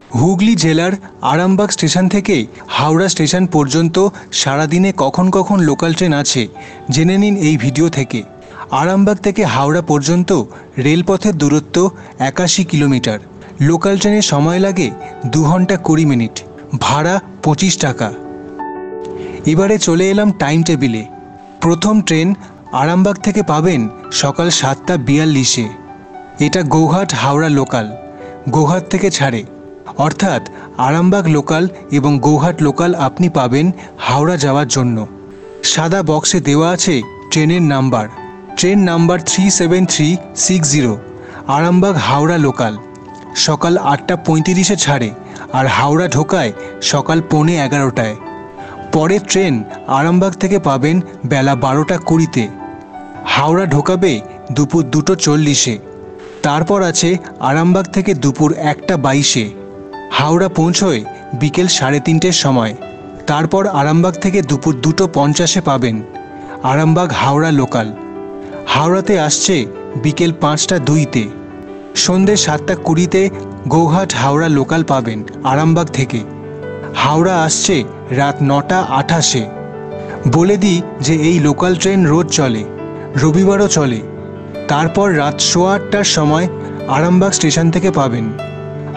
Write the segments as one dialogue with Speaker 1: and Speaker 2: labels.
Speaker 1: হুগলি জেলার আরামবাগ স্টেশন থেকে হাওড়া স্টেশন পর্যন্ত সারাদিনে কখন কখন লোকাল ট্রেন আছে জেনে নিন এই ভিডিও থেকে। আরামবাগ থেকে হাওড়া পর্যন্ত রেলপথের দূরত্ব ৮১ কিলোমিটার। লোকাল ট্রেনের সময় লাগে 2 ঘন্টা 20 মিনিট, ভাড়া 25 টাকা। এবারে চলে এলাম টাইম টেবিলে। প্রথম ট্রেন আরামবাগ থেকে পাবেন সকাল 7:42-এ। এটা গৌহাট হাওড়া লোকাল, গৌহাট থেকে ছাড়ে। অর্থাৎ আরামবাগ লোকাল এবং গৌহাট লোকাল আপনি পাবেন হাওড়া যাওয়ার জন্য। সাদা বক্সে দেওয়া আছে ট্রেনের number. Train number 37360, Arambagh Howrah local, সকাল 8:35-এ ছাড়ে আর হাওড়া ঢোকায় সকাল 11:15-টায়। পরের ট্রেন আরামবাগ থেকে পাবেন বেলা 12:20-তে। হাওড়া ঢোকাবে দুপুর 2:40-এ। তারপর আছে আরামবাগ থেকে দুপুর 1:22-এ। হাওড়া পৌঁছয় বিকেল 3:30-এর সময়। তারপর আরামবাগ থেকে দুপুর 2:50-এ পাবেন আরামবাগ হাওড়া লোকাল। হাওড়াতে আসছে বিকেল 5:02-তে। সন্ধ্যে 7:20-তে গৌহাট হাওড়া লোকাল পাবেন আরামবাগ থেকে। হাওড়া আসছে রাত 9:28-এ। বলে দিই যে এই লোকাল ট্রেন রোজ চলে, রবিবারও চলে। তারপর রাত 8:15-টার সময় আরামবাগ স্টেশন থেকে পাবেন।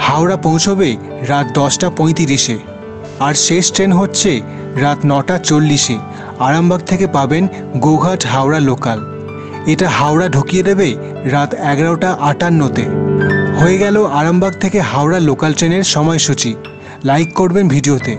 Speaker 1: হাওড়া পৌঁছবে রাত 10:35-এ। আর শেষ ট্রেন হচ্ছে রাত 9:40-এ। আরামবাগ থেকে পাবেন গৌহাট হাওড়া লোকাল। এটা হাওড়া ঢুকিয়ে দেবে রাত 11:58-তে। হয়ে গেল আরামবাগ থেকে হাওড়া লোকাল ট্রেনের সময়সূচি। লাইক করবেন ভিডিওতে।